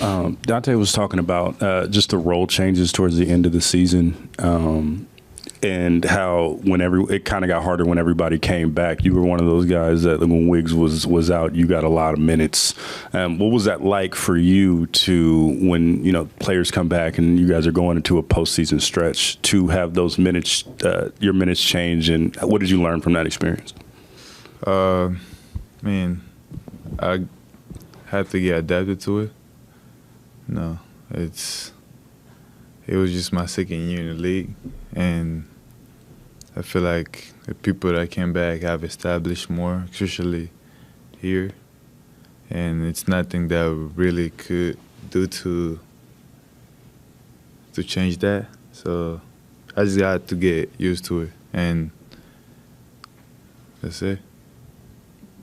Donte was talking about just the role changes towards the end of the season, and how it kind of got harder when everybody came back. You were one of those guys that when Wiggs was out, you got a lot of minutes. What was that like for you when players come back and you guys are going into a postseason stretch to have those minutes, your minutes change, and what did you learn from that experience? I had to get adapted to it. No, it was just my second year in the league, and I feel like the people that came back have established more, especially here, and it's nothing that we really could do to change that. So I just got to get used to it, and that's it.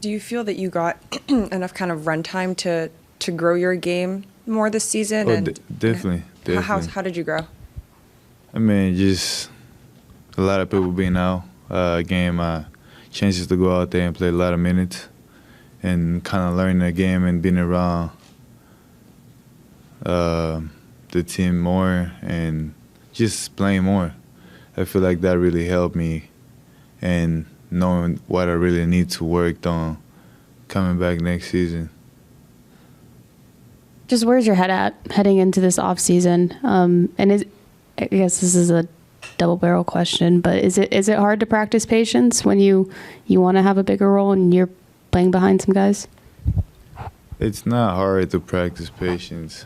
Do you feel that you got enough kind of run time to grow your game more this season? Oh, definitely. How did you grow? Just a lot of people being out, getting my chances to go out there and play a lot of minutes, and kind of learning the game and being around the team more and just playing more. I feel like that really helped me, and knowing what I really need to work on coming back next season. Just where's your head at heading into this offseason? I guess this is a double-barrel question, but is it hard to practice patience when you want to have a bigger role and you're playing behind some guys? It's not hard to practice patience.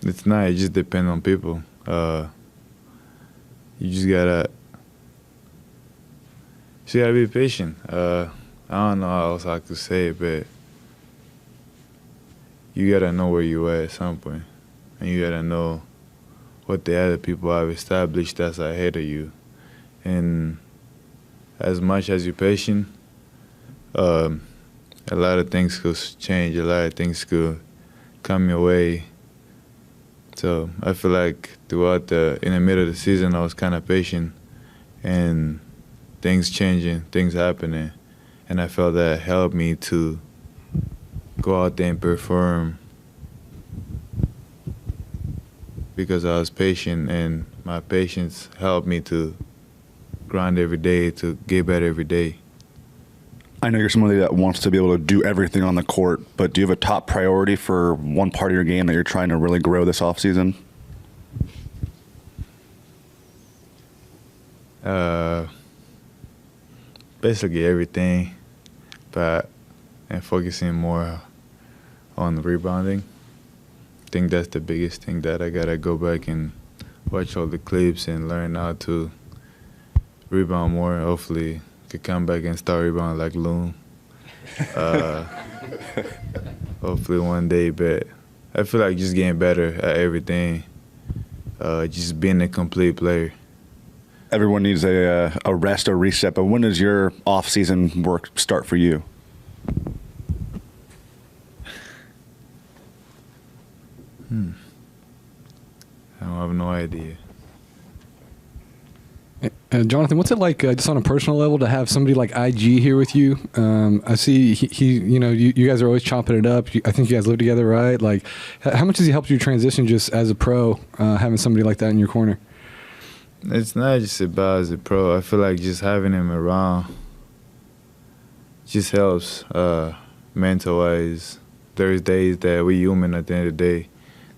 It's not. It just depends on people. You just gotta be patient. I don't know how else I could say it, but you gotta know where you at some point, and you gotta know what the other people have established that's ahead of you. And as much as you're patient, a lot of things could change. A lot of things could come your way. So I feel like in the middle of the season, I was kind of patient, and things changing, things happening, and I felt that helped me to go out there and perform because I was patient, and my patience helped me to grind every day, to get better every day. I know you're somebody that wants to be able to do everything on the court, but do you have a top priority for one part of your game that you're trying to really grow this offseason? Basically everything, and focusing more on the rebounding. I think that's the biggest thing that I gotta go back and watch all the clips and learn how to rebound more. Hopefully could come back and start rebounding like Looney. Hopefully one day, but I feel like just getting better at everything, just being a complete player. Everyone needs a rest, a reset, but when does your off-season work start for you? I have no idea. Jonathan, what's it like just on a personal level to have somebody like IG here with you? I see you guys are always chopping it up. I think you guys live together, right? Like, how much has he helped you transition just as a pro, having somebody like that in your corner? It's not just about as a pro. I feel like just having him around just helps mental-wise. There's days that we human at the end of the day.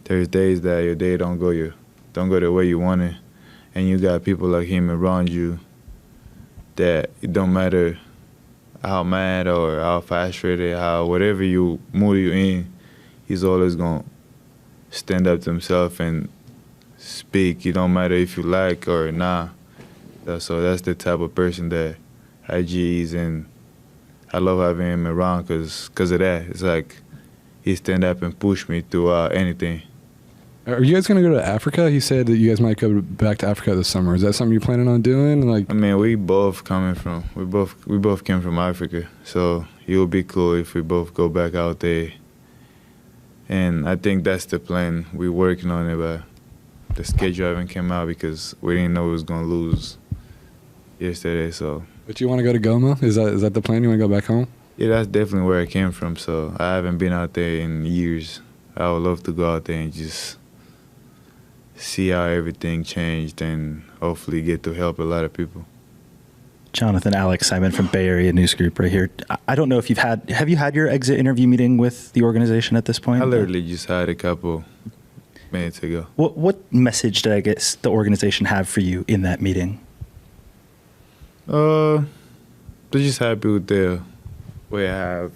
There's days that your day don't go the way you want it. And you got people like him around you that it don't matter how mad or how frustrated, how whatever mood you're in, he's always going to stand up to himself and speak. It don't matter if you like or not. So that's the type of person that IG is, and I love having him around because of that. It's like he stand up and push me through anything. Are you guys going to go to Africa? He said that you guys might go back to Africa this summer. Is that something you're planning on doing? We both came from Africa, so it would be cool if we both go back out there. And I think that's the plan. We're working on it, but the schedule haven't come out because we didn't know we was going to lose yesterday. So. But you want to go to Goma? Is that the plan? You want to go back home? Yeah, that's definitely where I came from. So I haven't been out there in years. I would love to go out there and just see how everything changed and hopefully get to help a lot of people. Jonathan, Alex Simon from Bay Area News Group right here. I don't know if have you had your exit interview meeting with the organization at this point? I literally just had a couple minutes ago. What message did I guess the organization have for you in that meeting? They're just happy with the way I have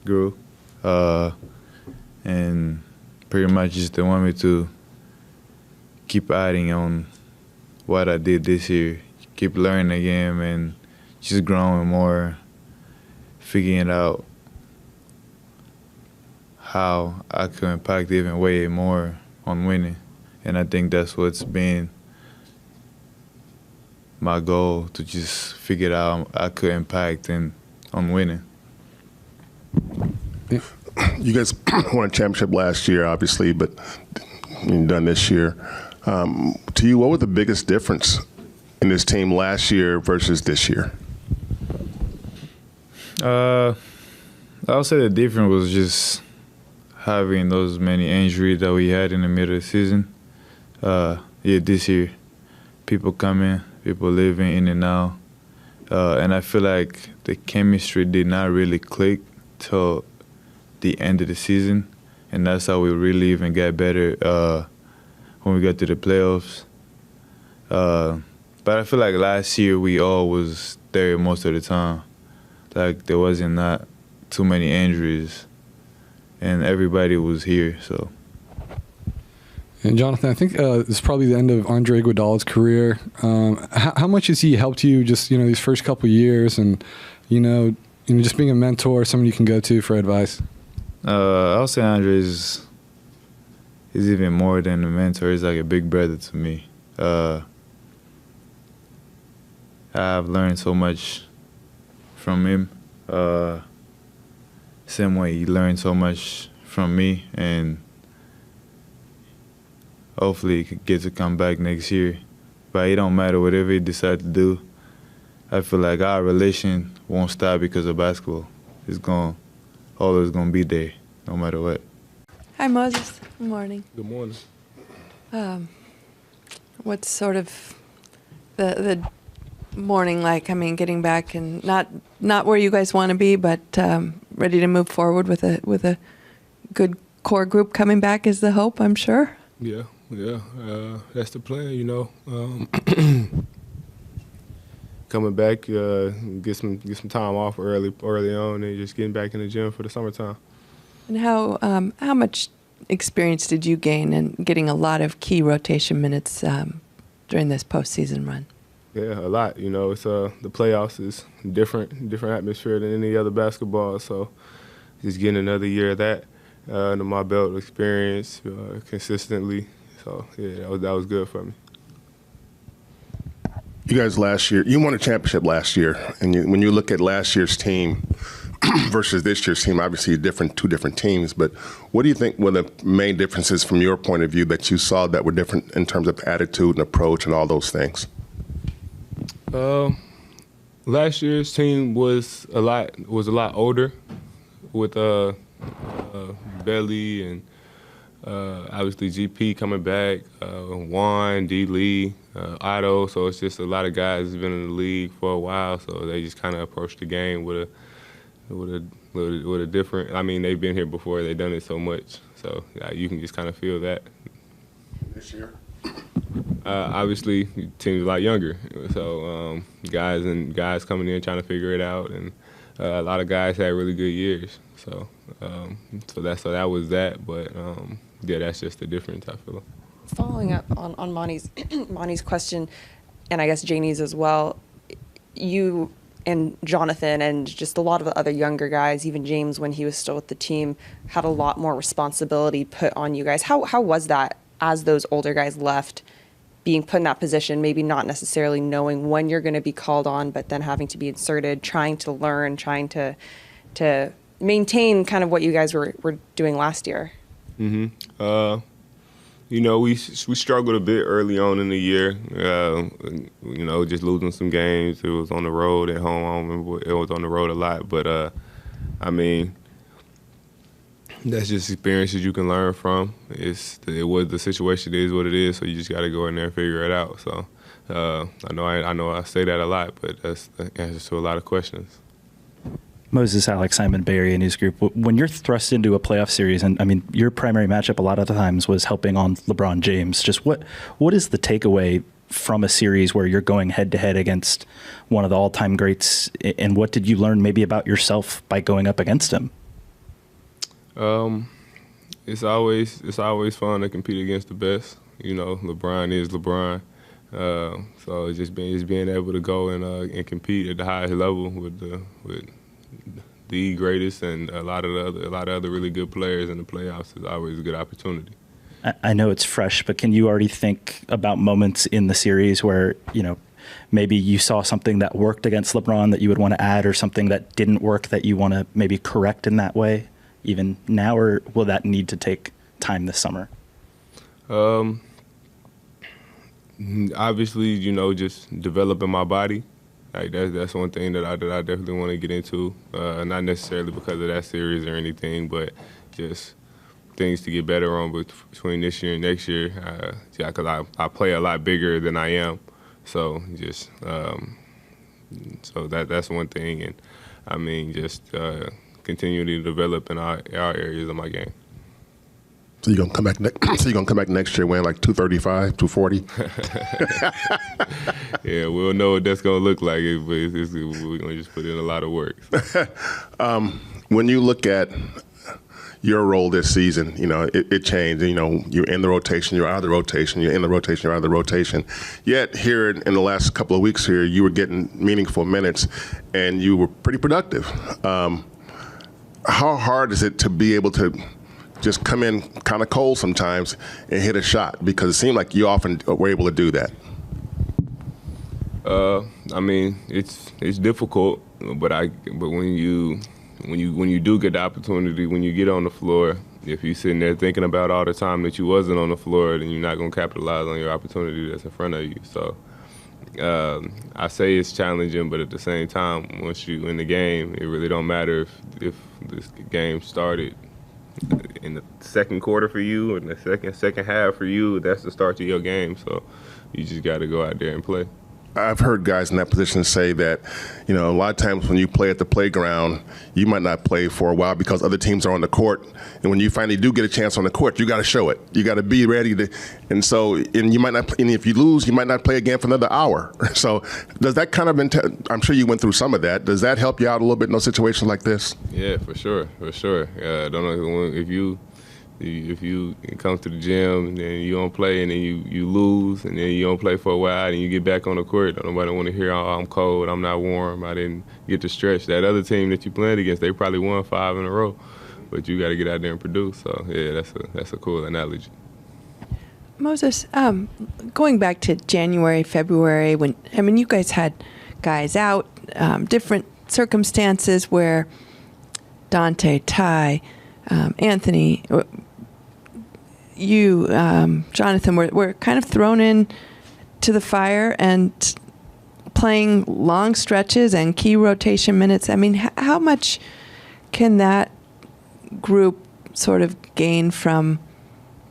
grew. And pretty much just they want me to keep adding on what I did this year. Keep learning the game and just growing more, figuring out how I could impact even way more on winning. And I think that's what's been my goal, to just figure out I could impact and on winning. You guys won a championship last year, obviously, but you've done this year. To you, what was the biggest difference in this team last year versus this year? I would say the difference was just having those many injuries that we had in the middle of the season. This year, people coming, people living in and out. And I feel like the chemistry did not really click till the end of the season. And that's how we really even got better when we got to the playoffs. But I feel like last year we all was there most of the time. Like there wasn't not too many injuries, and everybody was here. So. And Jonathan, I think this is probably the end of Andre Iguodala's career. How much has he helped you just these first couple of years, and just being a mentor, someone you can go to for advice? I'll say Andre is even more than a mentor. He's like a big brother to me. I've learned so much from him. Same way he learned so much from me, and hopefully he could get to come back next year. But it don't matter whatever he decides to do. I feel like our relation won't stop because of basketball. It's always gonna be there, no matter what. Hi, Moses. Good morning. Good morning. What's sort of the morning like? I mean, getting back and not where you guys want to be, but ready to move forward with a good core group coming back is the hope, I'm sure. Yeah. That's the plan, Coming back, get some time off early on, and just getting back in the gym for the summertime. And how much experience did you gain in getting a lot of key rotation minutes during this postseason run? Yeah, a lot. It's the playoffs is different atmosphere than any other basketball. So just getting another year of that under my belt, experience consistently. So yeah, that was good for me. You guys last year, you won a championship last year, and when you look at last year's team versus this year's team, obviously two different teams, but what do you think were the main differences from your point of view that you saw that were different in terms of attitude and approach and all those things? Last year's team was a lot older, with Belly and obviously GP coming back, Juan, D. Lee, Otto. So it's just a lot of guys who've been in the league for a while. So they just kind of approached the game with a different. I mean, they've been here before. They've done it so much. So you can just kind of feel that. This year. Obviously, the team's a lot younger, so guys coming in trying to figure it out, and a lot of guys had really good years. So that was that, but yeah, that's just the difference, I feel. Following up on Monty's question, and I guess Janie's as well, you and Jonathan and just a lot of the other younger guys, even James when he was still with the team, had a lot more responsibility put on you guys. How was that as those older guys left, being put in that position, maybe not necessarily knowing when you're going to be called on, but then having to be inserted, trying to learn, trying to maintain kind of what you guys were doing last year? Mm-hmm. We struggled a bit early on in the year, just losing some games. It was on the road at home. I remember it was on the road a lot, but I mean, that's just experiences you can learn from. The situation is what it is, so you just got to go in there and figure it out. So I know I say that a lot, but that's the answer to a lot of questions. Moses, Alex, Simon, Bay Area News Group. When you're thrust into a playoff series, and I mean, your primary matchup a lot of the times was helping on LeBron James. Just what is the takeaway from a series where you're going head to head against one of the all-time greats, and what did you learn maybe about yourself by going up against him? It's always fun to compete against the best. You know, LeBron is LeBron. So it's just being able to go and compete at the highest level with the greatest and a lot of other really good players in the playoffs is always a good opportunity. I know it's fresh, but can you already think about moments in the series where, you know, maybe you saw something that worked against LeBron that you would want to add, or something that didn't work that you want to maybe correct in that way even now, or will that need to take time this summer? Obviously, you know, just developing my body. Like that's one thing that I definitely want to get into. Not necessarily because of that series or anything, but just things to get better on between this year and next year. Because I play a lot bigger than I am, so just so that's one thing. And I mean, just continuing to develop in our areas of my game. So you're gonna come back next year weighing like 235, 240. Yeah, we'll know what that's gonna look like, but we're gonna just put in a lot of work. When you look at your role this season, you know it changed. You know, you're in the rotation, you're out of the rotation, you're in the rotation, you're out of the rotation. Yet here in the last couple of weeks here, you were getting meaningful minutes, and you were pretty productive. How hard is it to be able to just come in kind of cold sometimes and hit a shot? Because it seemed like you often were able to do that. I mean, it's difficult, but when you do get the opportunity, when you get on the floor, if you're sitting there thinking about all the time that you wasn't on the floor, then you're not going to capitalize on your opportunity that's in front of you. So I say it's challenging, but at the same time, once you in the game, it really don't matter if this game started in the second quarter for you, or in the second half for you. That's the start to your game. So you just got to go out there and play. I've heard guys in that position say that, you know, a lot of times when you play at the playground, you might not play for a while because other teams are on the court. And when you finally do get a chance on the court, you got to show it. You got to be ready to. And so, and you might not. And if you lose, you might not play again for another hour. So, does that kind of? I'm sure you went through some of that. Does that help you out a little bit in those situations like this? Yeah, for sure. I don't know if you come to the gym and then you don't play and then you lose and then you don't play for a while and you get back on the court. Nobody want to hear, oh, I'm cold, I'm not warm, I didn't get to stretch. That other team that you played against, they probably won 5 in a row, but you got to get out there and produce. So yeah, that's a cool analogy. Moses, going back to January, February, when you guys had guys out, different circumstances where Donte, Ty, Anthony, you, Jonathan, were kind of thrown in to the fire and playing long stretches and key rotation minutes. I mean, how much can that group sort of gain from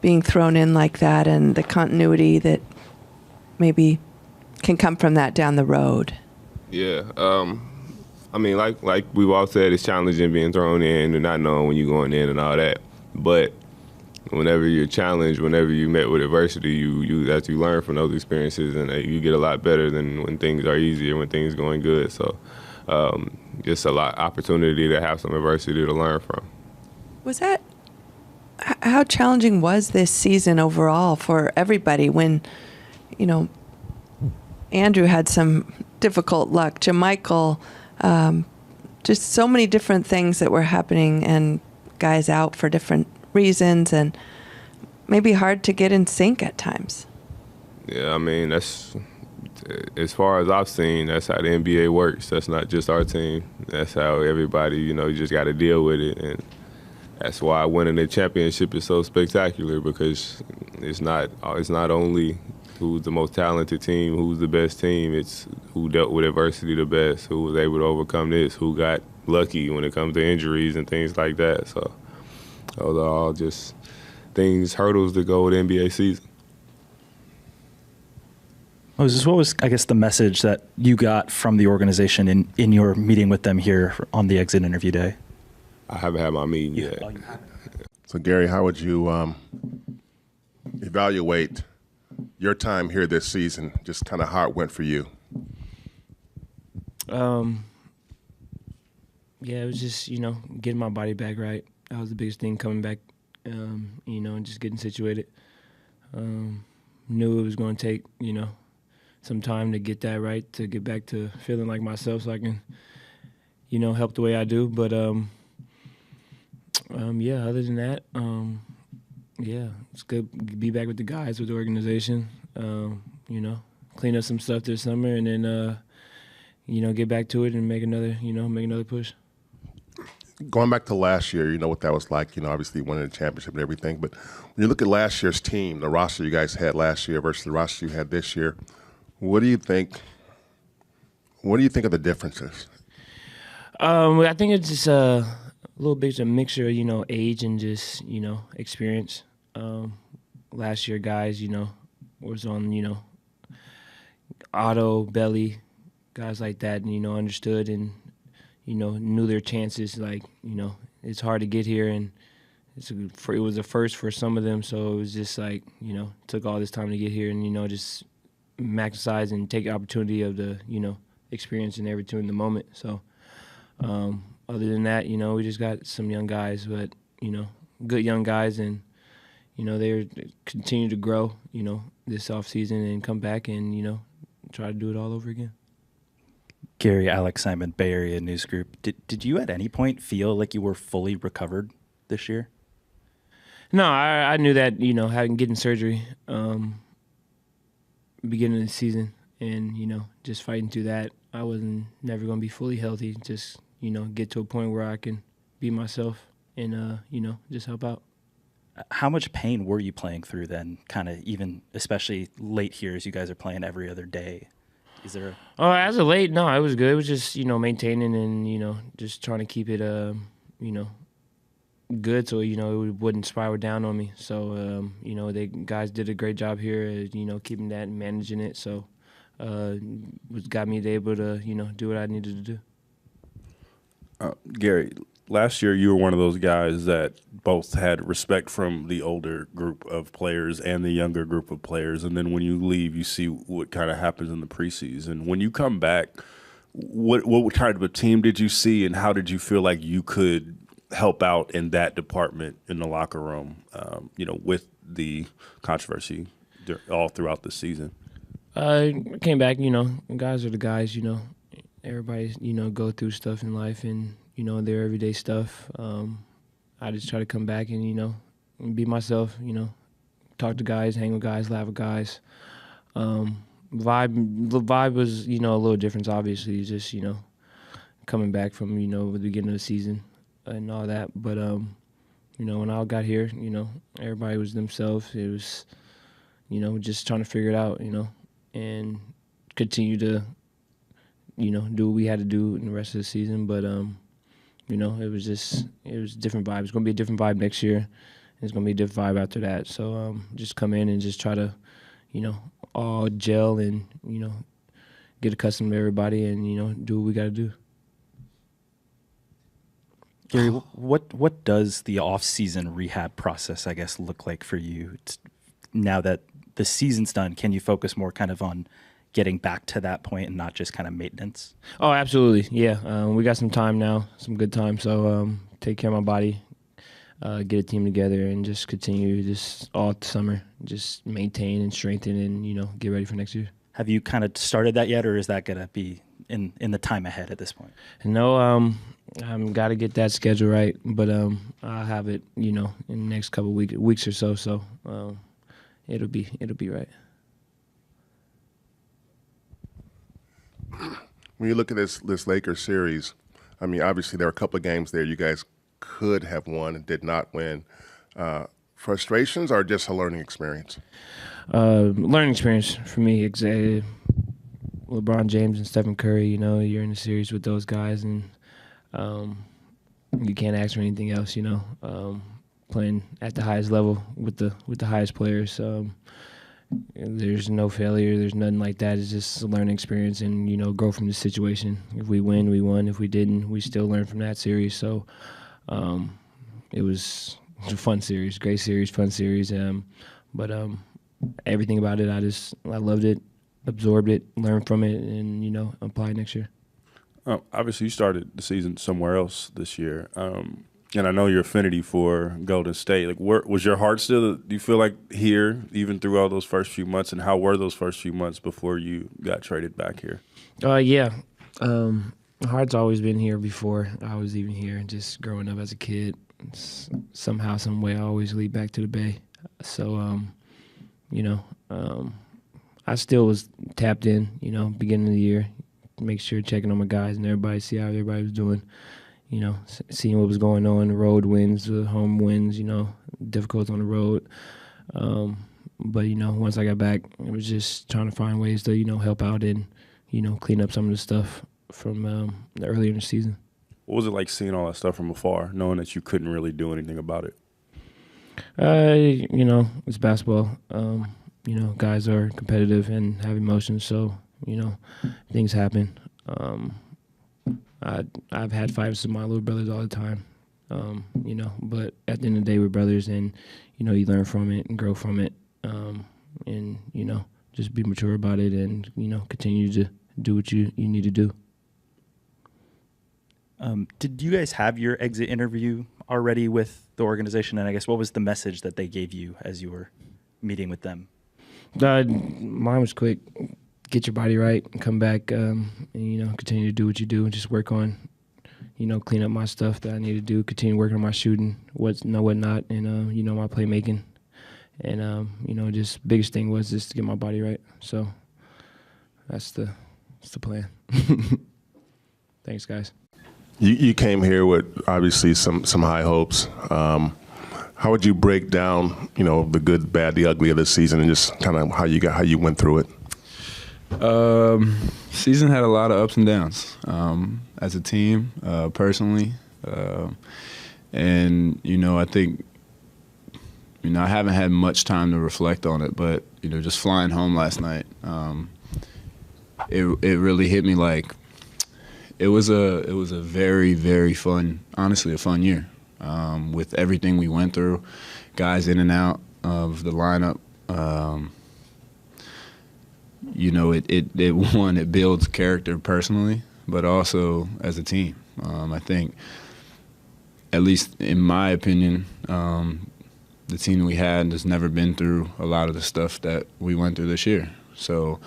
being thrown in like that, and the continuity that maybe can come from that down the road? Yeah. I mean, like we've all said, it's challenging being thrown in and not knowing when you're going in and all that. But whenever you're challenged, whenever you met with adversity, you learn from those experiences, and you get a lot better than when things are easy or when things are going good. So just a lot opportunity to have some adversity to learn from. How challenging was this season overall for everybody when, Andrew had some difficult luck, JaMychal, just so many different things that were happening and guys out for different reasons, and maybe hard to get in sync at times. Yeah, I mean, that's, as far as I've seen, that's how the NBA works. That's not just our team. That's how everybody, you just got to deal with it. And that's why winning the championship is so spectacular, because it's not only who's the most talented team, who's the best team. It's who dealt with adversity the best, who was able to overcome this, who got lucky when it comes to injuries and things like that. So those are all just hurdles to go with NBA season. Moses, what was, I guess, the message that you got from the organization in your meeting with them here on the exit interview day? I haven't had my meeting yet. Oh, you haven't. So, Gary, how would you evaluate your time here this season, just kind of how it went for you? Yeah, it was just, getting my body back right. That was the biggest thing, coming back, and just getting situated. Knew it was going to take, some time to get that right, to get back to feeling like myself so I can, help the way I do. But, yeah, other than that, yeah, it's good to be back with the guys, with the organization, clean up some stuff this summer and then, get back to it and make another push. Going back to last year, you know what that was like, obviously winning the championship and everything. But when you look at last year's team, the roster you guys had last year versus the roster you had this year, what do you think of the differences? I think it's just a little bit of a mixture of, age and just, experience. Last year, guys, was on, Otto, Belly, guys like that, and, understood and, knew their chances. Like, it's hard to get here, and it was a first for some of them, so it was just like, took all this time to get here and, just maximize and take the opportunity of the, experience and everything in the moment. So other than that, we just got some young guys, but, good young guys, and, they continue to grow, this offseason and come back and, try to do it all over again. Gary, Alex Simon, Bay Area News Group. Did you at any point feel like you were fully recovered this year? No, I knew that, having getting surgery beginning of the season and, just fighting through that, I wasn't never going to be fully healthy. Just, get to a point where I can be myself and, just help out. How much pain were you playing through then, kind of even, especially late here as you guys are playing every other day? Is there as of late, no, it was good. It was just, maintaining and, just trying to keep it, good so, it wouldn't spiral down on me. So, the guys did a great job here, keeping that and managing it. So, got me able to, do what I needed to do. Gary, last year you were one of those guys that both had respect from the older group of players and the younger group of players, and then when you leave, you see what kind of happens in the preseason. When you come back, what kind of a team did you see, and how did you feel like you could help out in that department in the locker room, with the controversy all throughout the season? I came back, guys are the guys, everybody, go through stuff in life and, their everyday stuff. I just try to come back and, be myself, talk to guys, hang with guys, laugh with guys. The vibe was, a little different, obviously, just, coming back from, the beginning of the season and all that. But, when I got here, everybody was themselves. It was, just trying to figure it out, and continue to, do what we had to do in the rest of the season. But, it was different vibe. It's going to be a different vibe next year. It's going to be a different vibe after that. So just come in and just try to, all gel and, get accustomed to everybody and, do what we got to do. Gary, what does the off-season rehab process, I guess, look like for you? Now that the season's done, can you focus more kind of on getting back to that point and not just kind of maintenance? Oh, absolutely. Yeah. We got some time now, some good time. So take care of my body, get a team together, and just continue just all summer, just maintain and strengthen and, get ready for next year. Have you kind of started that yet, or is that going to be in the time ahead at this point? No, I've got to get that schedule right, but I'll have it, in the next couple weeks or so. So it'll be right. When you look at this Lakers series, I mean, obviously there were a couple of games there you guys could have won and did not win. Frustrations or just a learning experience? Learning experience for me. LeBron James and Stephen Curry, you're in a series with those guys, and You can't ask for anything else, you know. Playing at the highest level with the highest players. There's no failure. There's nothing like that. It's just a learning experience and, you know, grow from the situation. If we win, we won. If we didn't, we still learn from that series. So it was a fun series, great series, fun series. But everything about it, I loved it, absorbed it, learned from it, and, you know, applied next year. Obviously, you started the season somewhere else this year. And I know your affinity for Golden State. Like, was your heart still, do you feel like, here, even through all those first few months? And how were those first few months before you got traded back here? Yeah. My heart's always been here before I was even here. Just growing up as a kid, somehow, some way, I always lead back to the Bay. So, you know, I still was tapped in, you know, beginning of the year, make sure checking on my guys and everybody, see how everybody was doing. You know, seeing what was going on, the road wins, the home wins, you know, difficult on the road. But, you know, once I got back, it was just trying to find ways to, you know, help out and, you know, clean up some of the stuff from the earlier in the season. What was it like seeing all that stuff from afar, knowing that you couldn't really do anything about it? You know, it's basketball. You know, guys are competitive and have emotions, so, you know, things happen. I've had fights with my little brothers all the time, you know, but at the end of the day, we're brothers, and, you know, you learn from it and grow from it, and, you know, just be mature about it and, you know, continue to do what you need to do. Did you guys have your exit interview already with the organization? And I guess what was the message that they gave you as you were meeting with them? Mine was quick. Get your body right, come back, and, you know, continue to do what you do and just work on, you know, clean up my stuff that I need to do, continue working on my shooting, what not, and, you know, my playmaking. And, you know, just biggest thing was just to get my body right. So that's the plan. Thanks, guys. You came here with obviously some high hopes. How would you break down, you know, the good, bad, the ugly of this season, and just kind of how you went through it? Season had a lot of ups and downs as a team, personally, and, you know, I think, you know, I haven't had much time to reflect on it, but, you know, just flying home last night, it really hit me like it was a very, very fun, honestly, a fun year, with everything we went through, guys in and out of the lineup. You know, it builds character personally, but also as a team. I think, at least in my opinion, the team we had has never been through a lot of the stuff that we went through this year. So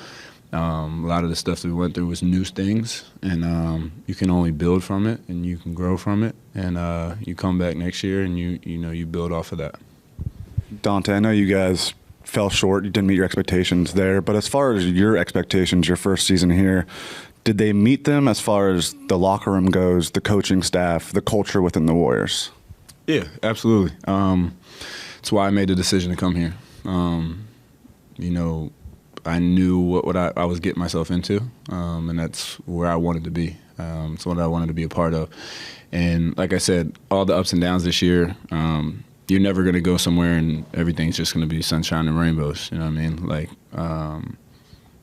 a lot of the stuff that we went through was new things, and you can only build from it, and you can grow from it, and you come back next year, and you build off of that. Donte, I know you guys fell short. You didn't meet your expectations there. But as far as your expectations, your first season here, did they meet them as far as the locker room goes, the coaching staff, the culture within the Warriors? Yeah, absolutely. That's why I made the decision to come here. You know, I knew what I was getting myself into, and that's where I wanted to be. It's what I wanted to be a part of. And like I said, all the ups and downs this year, you're never going to go somewhere and everything's just going to be sunshine and rainbows. You know what I mean? Like,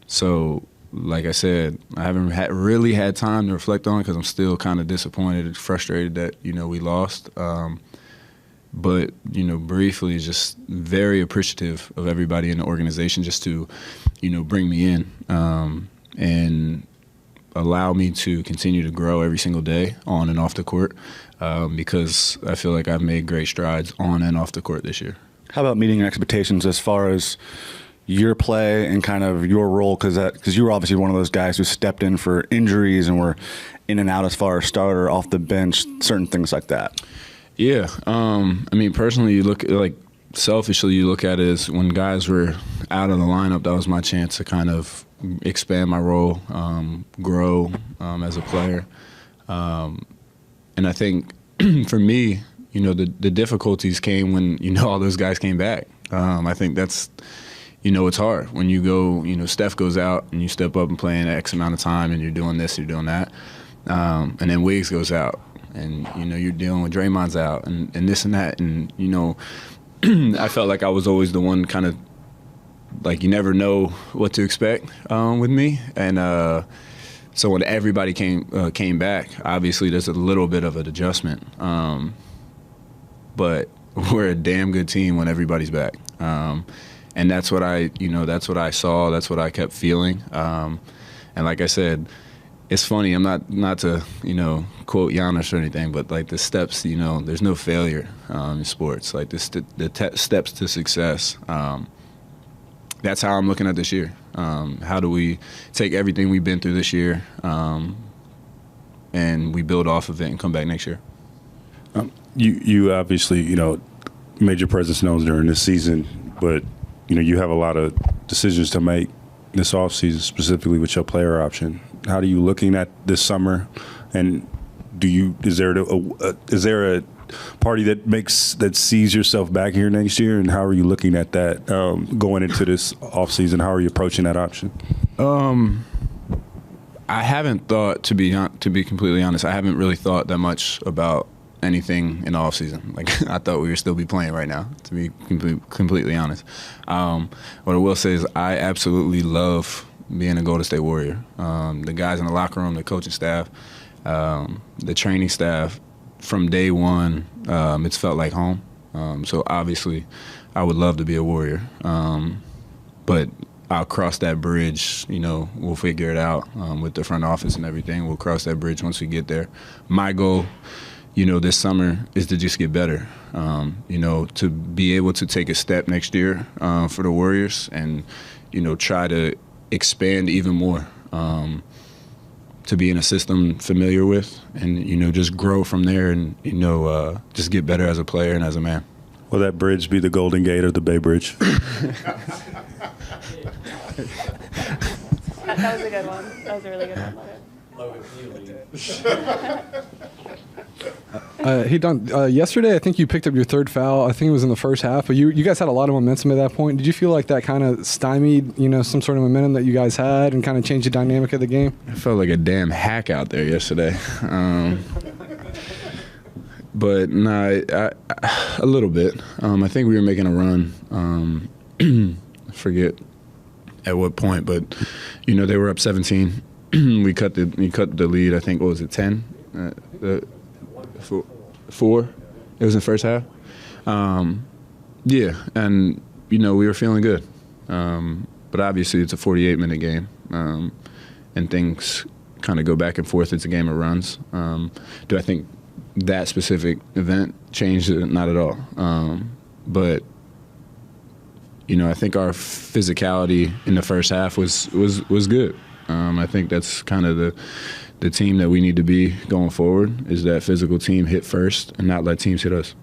so like I said, I haven't really had time to reflect on it because I'm still kind of disappointed and frustrated that, you know, we lost. But, you know, briefly, just very appreciative of everybody in the organization just to, you know, bring me in and allow me to continue to grow every single day on and off the court. Because I feel like I've made great strides on and off the court this year. How about meeting your expectations as far as your play and kind of your role? Because you were obviously one of those guys who stepped in for injuries and were in and out as far as starter, off the bench, certain things like that. Yeah. I mean, personally, you look like selfishly, you look at it as when guys were out of the lineup, that was my chance to kind of expand my role, grow as a player. And I think for me, you know, the difficulties came when, you know, all those guys came back. I think that's, you know, it's hard when you go, you know, Steph goes out and you step up and play in X amount of time and you're doing this, you're doing that. And then Wiggs goes out and you're dealing with Draymond's out and this and that, and I felt like I was always the one kind of like you never know what to expect with me, and so when everybody came back, obviously there's a little bit of an adjustment, but we're a damn good team when everybody's back, and that's what I saw, that's what I kept feeling, and like I said, it's funny. I'm not to quote Giannis or anything, but like the steps, there's no failure in sports. Like the steps to success. That's how I'm looking at this year. How do we take everything we've been through this year, and we build off of it and come back next year? You obviously made your presence known during this season, but you have a lot of decisions to make this offseason, specifically with your player option. How are you looking at this summer, and is there a party that sees yourself back here next year, and how are you looking at that going into this offseason? How are you approaching that option? I haven't thought, to be completely honest, I haven't really thought that much about anything in the offseason. Like, I thought we would still be playing right now, to be completely honest. What I will say is I absolutely love being a Golden State Warrior. The guys in the locker room, the coaching staff, the training staff, from day one, it's felt like home. So obviously, I would love to be a Warrior. But I'll cross that bridge, we'll figure it out with the front office and everything. We'll cross that bridge once we get there. My goal, this summer is to just get better, to be able to take a step next year for the Warriors and, try to expand even more, to be in a system familiar with and, just grow from there and, just get better as a player and as a man. Will that bridge be the Golden Gate or the Bay Bridge? That was a good one. That was a really good one. Yesterday, I think you picked up your third foul. I think it was in the first half, but you guys had a lot of momentum at that point. Did you feel like that kind of stymied, some sort of momentum that you guys had and kind of changed the dynamic of the game? I felt like a damn hack out there yesterday. But a little bit. I think we were making a run. I forget at what point, but they were up 17. we cut the lead. I think, what was it, 10? 4. It was in the first half. Yeah, and we were feeling good. But obviously, it's a 48-minute game, and things kind of go back and forth. It's a game of runs. Do I think that specific event changed it? Not at all. But I think our physicality in the first half was good. I think that's kind of the team that we need to be going forward, is that physical team, hit first and not let teams hit us.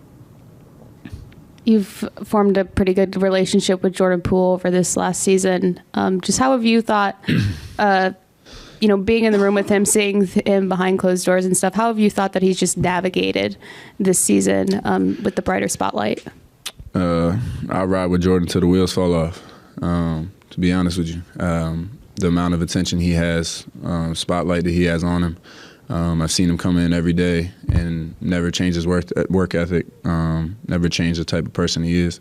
You've formed a pretty good relationship with Jordan Poole over this last season. Just how have you thought, being in the room with him, seeing him behind closed doors and stuff, how have you thought that he's just navigated this season with the brighter spotlight? I ride with Jordan till the wheels fall off, to be honest with you. The amount of attention he has, spotlight that he has on him. I've seen him come in every day and never change his work ethic, never change the type of person he is.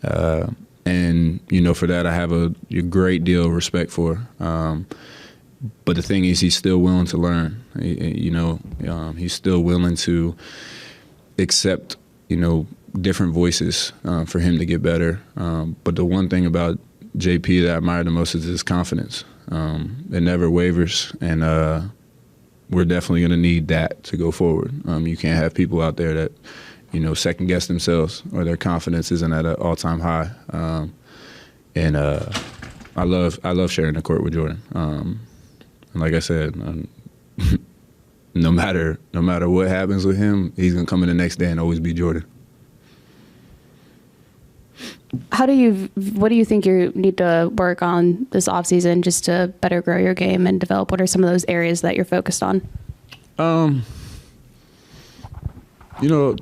And, for that I have a great deal of respect for. But the thing is, he's still willing to learn. He's still willing to accept, different voices for him to get better. But the one thing about JP that I admire the most is his confidence. It never wavers, and we're definitely going to need that to go forward. You can't have people out there that, second guess themselves or their confidence isn't at an all-time high. And I love sharing the court with Jordan. And like I said, no matter what happens with him, he's going to come in the next day and always be Jordan. What do you think you need to work on this offseason just to better grow your game and develop? What are some of those areas that you're focused on?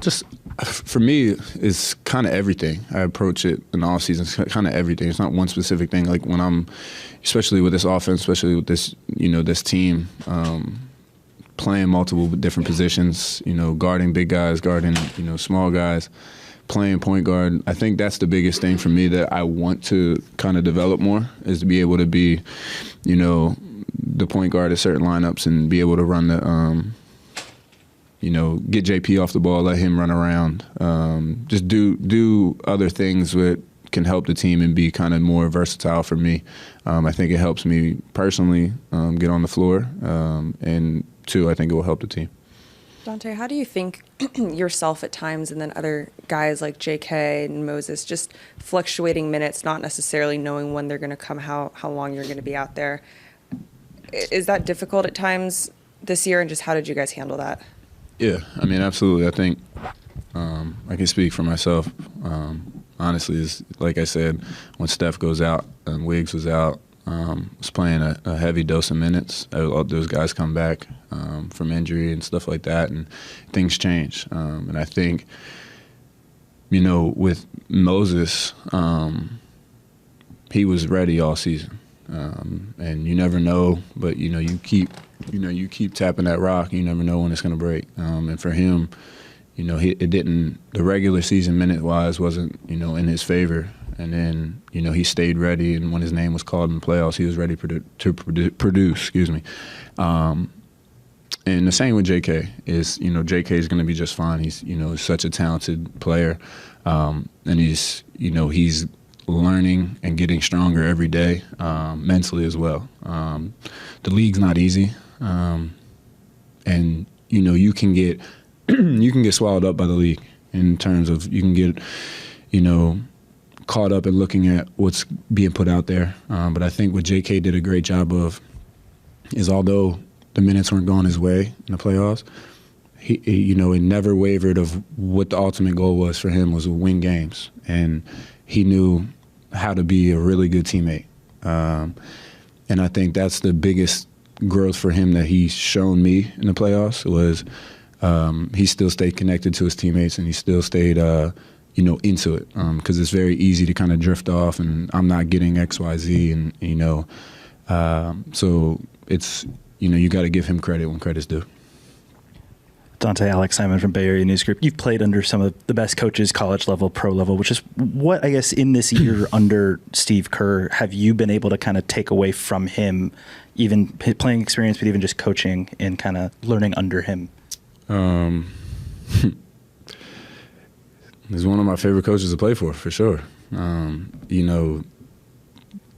Just for me, it's kind of everything. I approach it in the offseason, it's kind of everything. It's not one specific thing. Like when especially with this offense, especially with this, this team, playing multiple different positions, guarding big guys, guarding, small guys, playing point guard. I think that's the biggest thing for me that I want to kind of develop more, is to be able to be, the point guard at certain lineups and be able to run the, get JP off the ball, let him run around, just do other things that can help the team and be kind of more versatile for me. I think it helps me personally get on the floor, and two, I think it will help the team. Donte, how do you think yourself at times, and then other guys like JK and Moses, just fluctuating minutes, not necessarily knowing when they're going to come, how long you're going to be out there? Is that difficult at times this year, and just how did you guys handle that? Yeah, I mean, absolutely. I think I can speak for myself. Honestly, is like I said, when Steph goes out and Wiggs was out, was playing a heavy dose of minutes. Those guys come back from injury and stuff like that, and things change. And I think, with Moses, he was ready all season. And you never know, but you keep tapping that rock. You never know when it's going to break. And for him, it didn't. The regular season minute wise wasn't in his favor. And then he stayed ready. And when his name was called in the playoffs, he was ready to produce. Excuse me. And the same with JK is JK is going to be just fine. He's such a talented player, and he's learning and getting stronger every day, mentally as well. The league's not easy, and you can get swallowed up by the league in terms of you can get caught up in looking at what's being put out there. But I think what JK did a great job of is, although the minutes weren't going his way in the playoffs, he never wavered of what the ultimate goal was for him, was to win games, and he knew how to be a really good teammate. And I think that's the biggest growth for him that he's shown me in the playoffs, was he still stayed connected to his teammates, and he still stayed, into it. Because it's very easy to kind of drift off, and I'm not getting X, Y, Z, and so it's you got to give him credit when credit's due. Donte, Alex Simon from Bay Area News Group. You've played under some of the best coaches, college level, pro level, which is what, I guess, in this year under Steve Kerr, have you been able to kind of take away from him, even playing experience, but even just coaching and kind of learning under him? He's one of my favorite coaches to play for sure.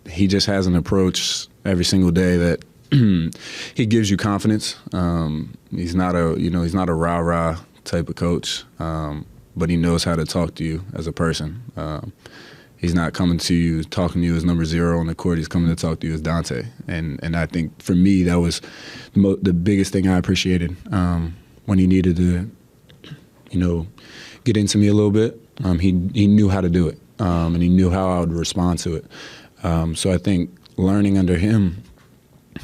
He just has an approach every single day that he gives you confidence. He's not a rah-rah type of coach, but he knows how to talk to you as a person. He's not coming to you, talking to you as number 0 on the court. He's coming to talk to you as Donte. And I think for me, that was the biggest thing I appreciated when he needed to, get into me a little bit. He knew how to do it, and he knew how I would respond to it. So I think learning under him,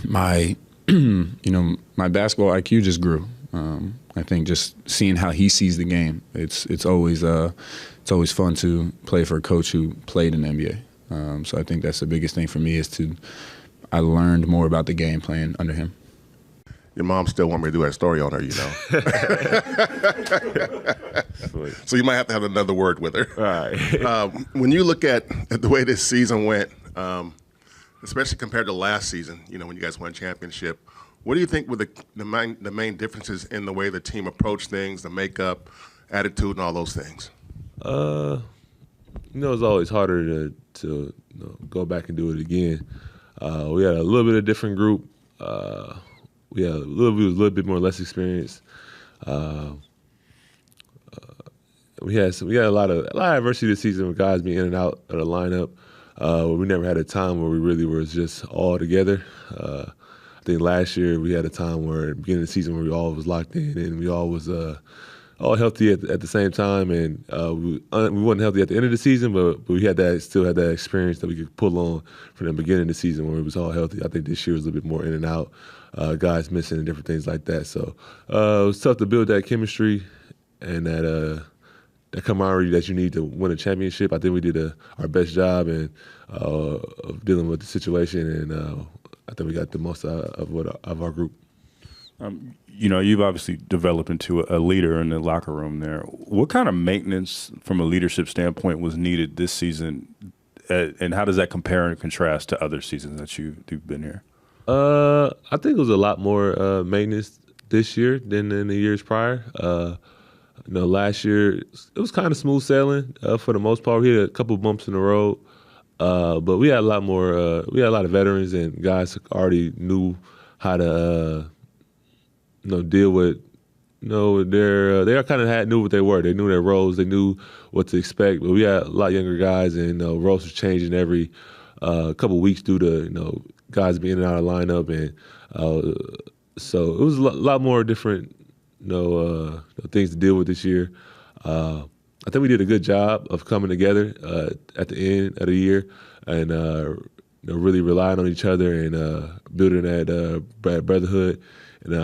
my basketball IQ just grew. I think just seeing how he sees the game, it's always fun to play for a coach who played in the NBA. So I think that's the biggest thing for me, is I learned more about the game playing under him. Your mom still want me to do that story on her, So you might have to have another word with her. All right. When you look at the way this season went, especially compared to last season, when you guys won a championship, what do you think were the main differences in the way the team approached things, the makeup, attitude, and all those things? It's always harder to go back and do it again. We had a little bit of different group. We had a little bit more less experience. We had a lot of adversity this season with guys being in and out of the lineup. We never had a time where we really were just all together. I think last year we had a time where at the beginning of the season where we all was locked in and we all was all healthy at the same time, and we wasn't healthy at the end of the season, but we still had that experience that we could pull on from the beginning of the season where it was all healthy. I think this year was a little bit more in and out, guys missing and different things like that. So it was tough to build that chemistry and that camaraderie that you need to win a championship. I think we did our best job of dealing with the situation, and I think we got the most out of our group. You've obviously developed into a leader in the locker room there. What kind of maintenance from a leadership standpoint was needed this season, and how does that compare and contrast to other seasons that you've been here? I think it was a lot more maintenance this year than in the years prior. Last year it was kind of smooth sailing for the most part. We had a couple bumps in the road, but we had a lot more. We had a lot of veterans and guys who already knew how to, deal with. They kind of knew what they were. They knew their roles. They knew what to expect. But we had a lot younger guys, and roles were changing every couple weeks due to guys being in and out of the lineup, and so it was a lot more different things to deal with this year. I think we did a good job of coming together at the end of the year and really relying on each other and building that brotherhood. And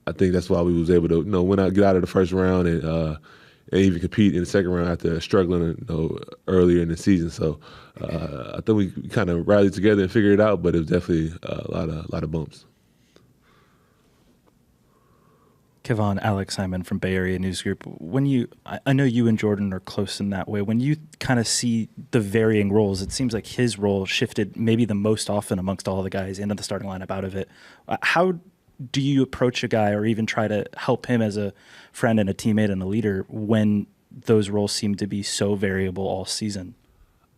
I think that's why we was able to get out of the first round and even compete in the second round after struggling earlier in the season. So I think we kind of rallied together and figured it out, but it was definitely a lot of bumps. Kevon, Alex Simon from Bay Area News Group. I know you and Jordan are close in that way. When you kind of see the varying roles, it seems like his role shifted maybe the most often amongst all the guys into the starting lineup out of it. How do you approach a guy or even try to help him as a friend and a teammate and a leader when those roles seem to be so variable all season?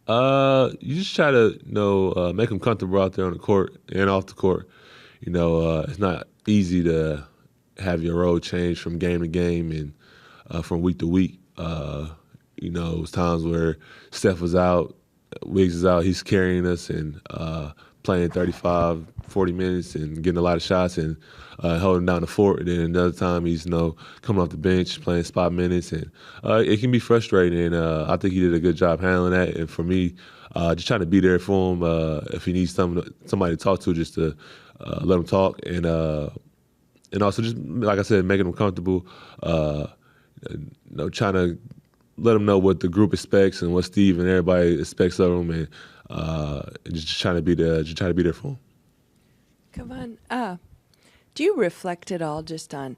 You just try to make him comfortable out there on the court and off the court. It's not easy to have your role change from game to game and from week to week. It was times where Steph was out, Wiggs is out, he's carrying us and playing 35, 40 minutes and getting a lot of shots and holding down the fort. And then another time he's coming off the bench, playing spot minutes. And it can be frustrating. And I think he did a good job handling that. And for me, just trying to be there for him if he needs somebody to talk to, just to let him talk. And also just, like I said, making them comfortable, trying to let them know what the group expects and what Steve and everybody expects of them, and just trying to be there for them. Kevon, do you reflect at all just on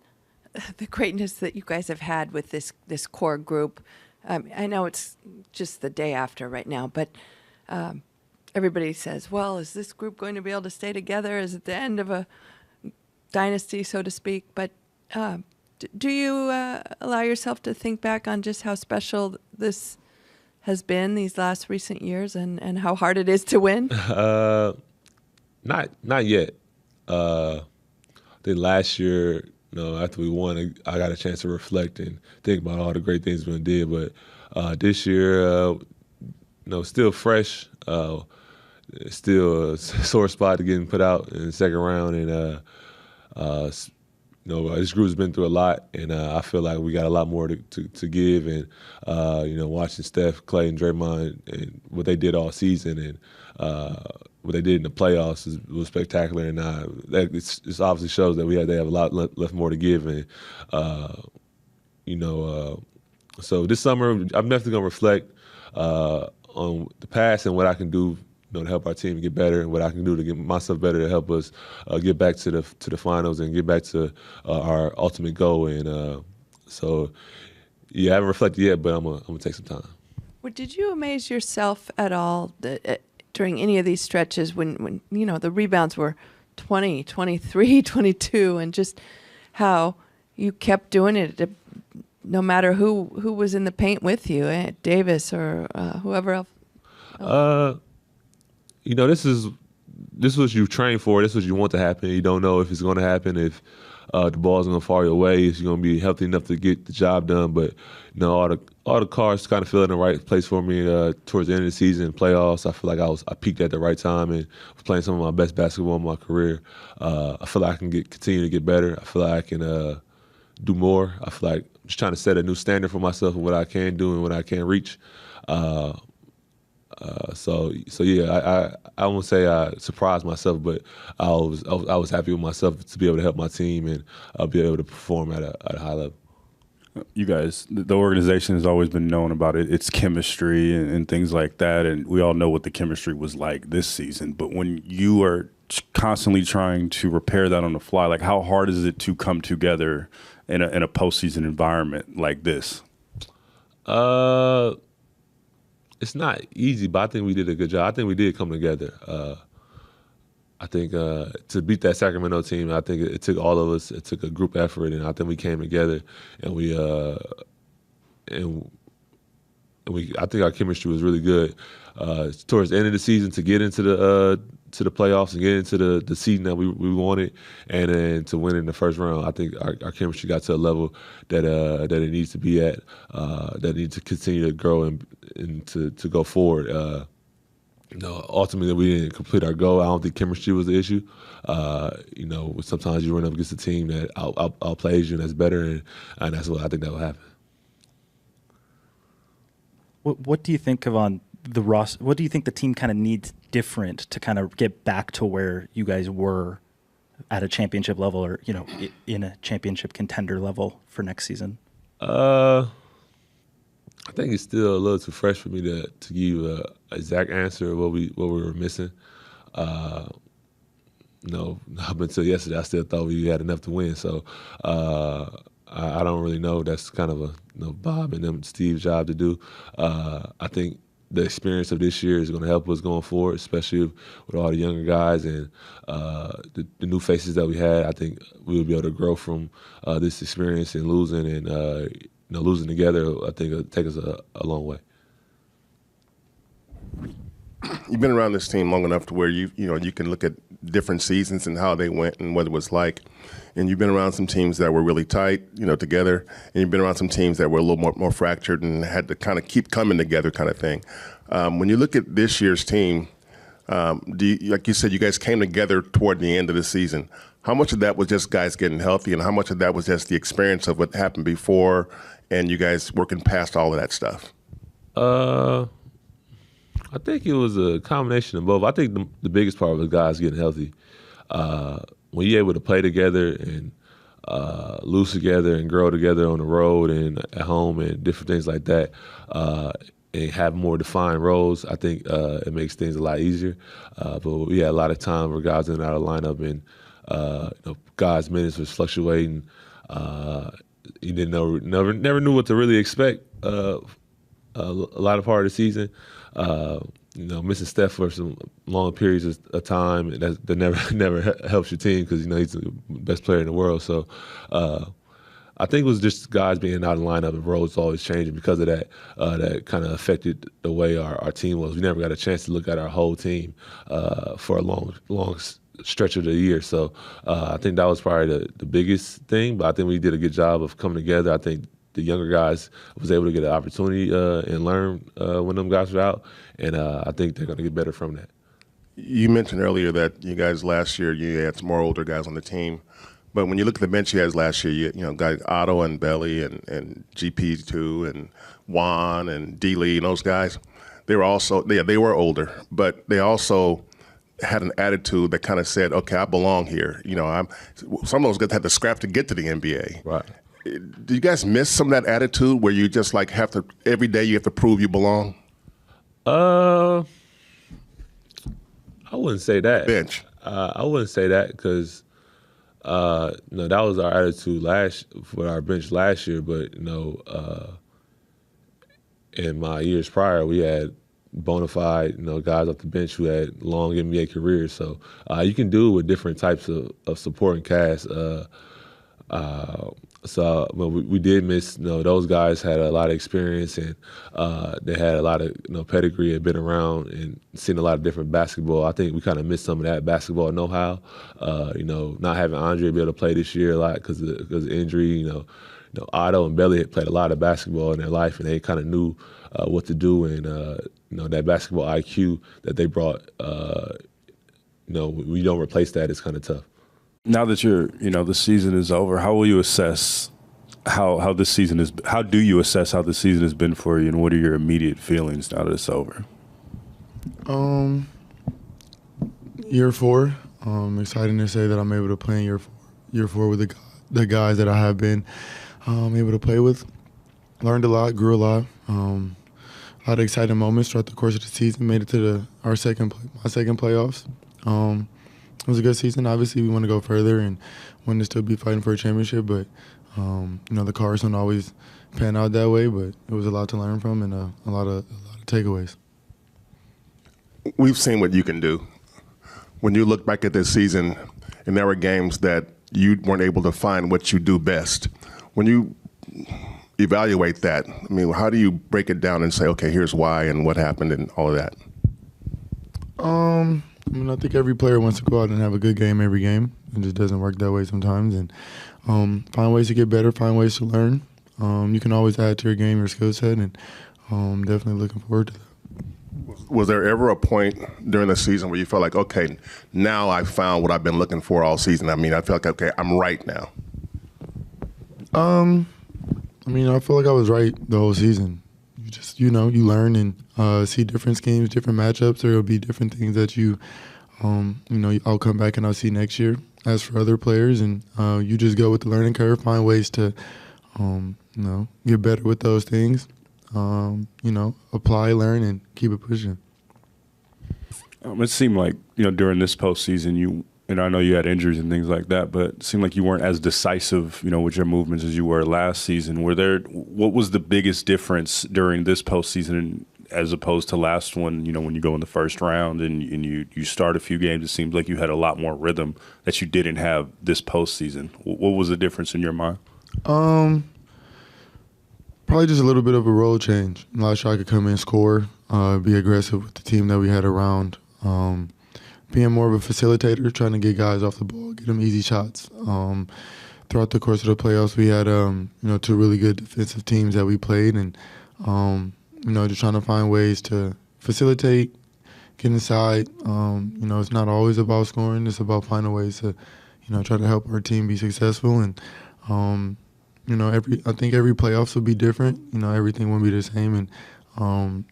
the greatness that you guys have had with this core group? I know it's just the day after right now, but everybody says, well, is this group going to be able to stay together? Is it the end of a dynasty, so to speak? But do you allow yourself to think back on just how special this has been these last recent years and how hard it is to win? Not yet. I think last year, after we won, I got a chance to reflect and think about all the great things we did. But this year, still fresh, still a sore spot to getting put out in the second round, and this group's been through a lot, and I feel like we got a lot more to give. And watching Steph, Clay, and Draymond and what they did all season, and what they did in the playoffs was spectacular. And it obviously shows that they have a lot left more to give. And so this summer I'm definitely gonna reflect on the past and what I can do to help our team get better, and what I can do to get myself better to help us get back to the finals and get back to our ultimate goal. And I haven't reflected yet, but I'm gonna take some time. Well, did you amaze yourself at all during any of these stretches when the rebounds were 20, 23, 22, and just how you kept doing it no matter who was in the paint with you, Davis or whoever else? This is what you train for. This is what you want to happen. You don't know if it's going to happen, if the ball's going to fall your way, if you're going to be healthy enough to get the job done. But all the cards kind of fell in the right place for me towards the end of the season, playoffs. I feel like I peaked at the right time and was playing some of my best basketball in my career. I feel like I can continue to get better. I feel like I can do more. I feel like I'm just trying to set a new standard for myself of what I can do and what I can reach. I won't say I surprised myself, but I was happy with myself to be able to help my team and be able to perform at a high level. You guys, the organization has always been known about its chemistry and things like that, and we all know what the chemistry was like this season. But when you are constantly trying to repair that on the fly. Like, how hard is it to come together in a postseason environment like this? It's not easy, but I think we did a good job. I think we did come together. I think to beat that Sacramento team, I think it took all of us. It took a group effort, and I think we came together, and I think our chemistry was really good. Towards the end of the season, to get into the playoffs and get into the season that we wanted, and then to win in the first round, I think our chemistry got to a level that it needs to be at, that needs to continue to grow and to go forward. Ultimately we didn't complete our goal. I don't think chemistry was the issue. Sometimes you run up against a team that outplays you and that's better, and that's what I think that will happen. What do you think of on the roster? What do you think the team kind of needs different to kind of get back to where you guys were at a championship level, or in a championship contender level for next season? I think it's still a little too fresh for me to give you an exact answer of what we were missing. Up until yesterday, I still thought we had enough to win. So I don't really know. That's kind of Bob and them Steve's job to do. I think the experience of this year is going to help us going forward, especially with all the younger guys and the new faces that we had. I think we will be able to grow from this experience and losing losing together. I think it'll take us a long way. You've been around this team long enough to where you can look at different seasons and how they went and what it was like. And you've been around some teams that were really tight, together. And you've been around some teams that were a little more fractured and had to kind of keep coming together kind of thing. When you look at this year's team, like you said, you guys came together toward the end of the season. How much of that was just guys getting healthy, and how much of that was just the experience of what happened before and you guys working past all of that stuff? I think it was a combination of both. I think the biggest part was guys getting healthy. When you're able to play together and lose together and grow together on the road and at home and different things like that, and have more defined roles, I think it makes things a lot easier. But we had a lot of time where guys in and out of lineup, and guys' minutes was fluctuating. You didn't know, never knew what to really expect a lot of part of the season. Missing Steph for some long periods of time, and that never helps your team because he's the best player in the world. So I think it was just guys being out of lineup and roles always changing because of that. That kind of affected the way our team was. We never got a chance to look at our whole team for a long stretch of the year. So I think that was probably the biggest thing. But I think we did a good job of coming together. I think the younger guys was able to get an opportunity and learn when them guys were out, and I think they're going to get better from that. You mentioned earlier that you guys last year you had some more older guys on the team, but when you look at the bench you had last year, you guys Otto and Belly and GP2 and Juan and D. Lee and those guys, they were also they were older, but they also had an attitude that kind of said, okay, I belong here. Some of those guys had to scrap to get to the NBA. Right. Do you guys miss some of that attitude where you just like have to every day you have to prove you belong? I wouldn't say that. Bench. I wouldn't say that because that was our attitude for our bench last year. But in my years prior, we had bona fide guys off the bench who had long NBA careers. So you can do it with different types of supporting cast. So we did miss, those guys had a lot of experience and they had a lot of pedigree, had been around and seen a lot of different basketball. I think we kind of missed some of that basketball know-how. Not having Andre be able to play this year a lot because of injury. Otto and Belly had played a lot of basketball in their life and they kind of knew what to do, and that basketball IQ that they brought. We don't replace that. It's kind of tough. Now that the season is over, how will you assess how this season is? How do you assess how the season has been for you, and what are your immediate feelings now that it's over? Year 4. Exciting to say that I'm able to play in year four with the guys that I have been able to play with. Learned a lot, grew a lot. A lot of exciting moments throughout the course of the season. Made it to my second playoffs. it was a good season. Obviously, we want to go further and want to still be fighting for a championship, but the cards don't always pan out that way. But it was a lot to learn from and a lot of takeaways. We've seen what you can do. When you look back at this season, and there were games that you weren't able to find what you do best. When you evaluate that, I mean, how do you break it down and say, okay, here's why and what happened and all of that? I think every player wants to go out and have a good game every game. It just doesn't work that way sometimes. And find ways to get better, find ways to learn. You can always add to your game, your skill set, and definitely looking forward to that. Was there ever a point during the season where you felt like, okay, now I found what I've been looking for all season? I mean, I felt like, okay, I'm right now. I feel like I was right the whole season. You just, you learn and see different schemes, different matchups. There will be different things that I'll come back and I'll see next year. As for other players, and you just go with the learning curve, find ways to, get better with those things. Apply, learn, and keep it pushing. It seemed like, during this postseason, I know you had injuries and things like that, but it seemed like you weren't as decisive, with your movements as you were last season. What was the biggest difference during this postseason as opposed to last one, when you go in the first round and you start a few games, it seems like you had a lot more rhythm that you didn't have this postseason. What was the difference in your mind? Probably just a little bit of a role change. Last year I could come in, score, be aggressive with the team that we had around. Being more of a facilitator, trying to get guys off the ball, get them easy shots. Throughout the course of the playoffs, we had two really good defensive teams that we played, and just trying to find ways to facilitate, get inside. It's not always about scoring; it's about finding ways to, try to help our team be successful. And I think every playoffs will be different. Everything won't be the same. And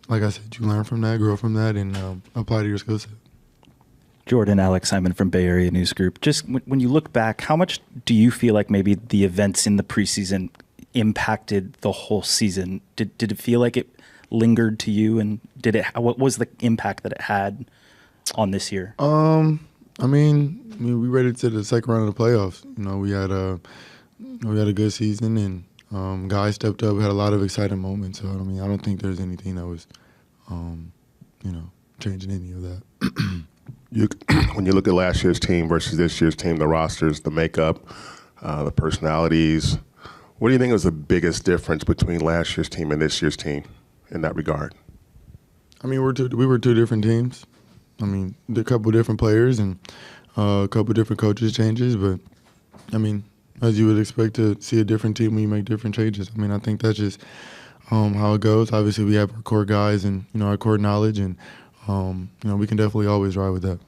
like I said, you learn from that, grow from that, and apply to your skill set. Jordan, Alex Simon from Bay Area News Group. Just when you look back, how much do you feel like maybe the events in the preseason impacted the whole season? Did it feel like it lingered to you, and what was the impact that it had on this year? We made it to the second round of the playoffs. We had a good season, and guys stepped up. We had a lot of exciting moments. So I don't think there's anything that was, changing any of that. When you look at last year's team versus this year's team, the rosters, the makeup, the personalities, what do you think was the biggest difference between last year's team and this year's team in that regard? We were two different teams. A couple different players and a couple different coaches changes, but as you would expect to see a different team when you make different changes. I think that's just how it goes. Obviously, we have our core guys and our core knowledge, and we can definitely always ride with that.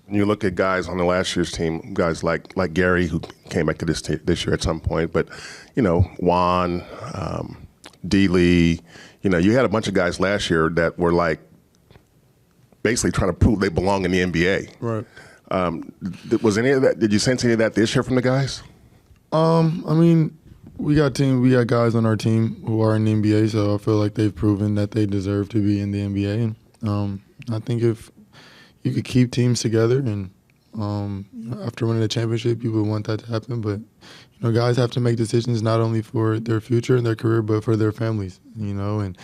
When you look at guys on the last year's team, guys like Gary, who came back to this year at some point, but Juan, D. Lee, you had a bunch of guys last year that were like basically trying to prove they belong in the NBA. Right. Was any of that? Did you sense any of that this year from the guys? We got guys on our team who are in the NBA, so I feel like they've proven that they deserve to be in the NBA. And I think if you could keep teams together, and after winning a championship, you would want that to happen. But guys have to make decisions not only for their future and their career, but for their families. And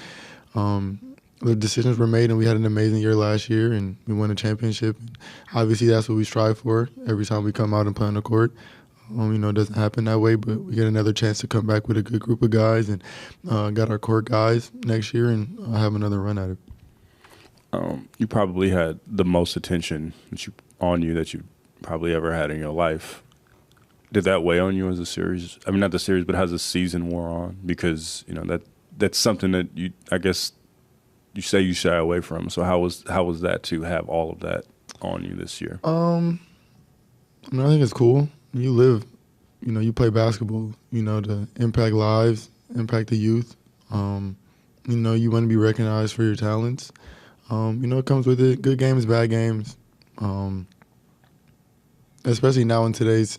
the decisions were made, and we had an amazing year last year, and we won a championship. Obviously, that's what we strive for every time we come out and play on the court. It doesn't happen that way, but we get another chance to come back with a good group of guys and got our core guys next year and have another run at it. You probably had the most attention on you that you probably ever had in your life. Did that weigh on you as a series? Not the series, but as the season wore on? Because that's something that I guess you say you shy away from. So how was that to have all of that on you this year? I think it's cool. You live, you play basketball, to impact lives, impact the youth. You want to be recognized for your talents. It comes with it. Good games, bad games. Especially now in today's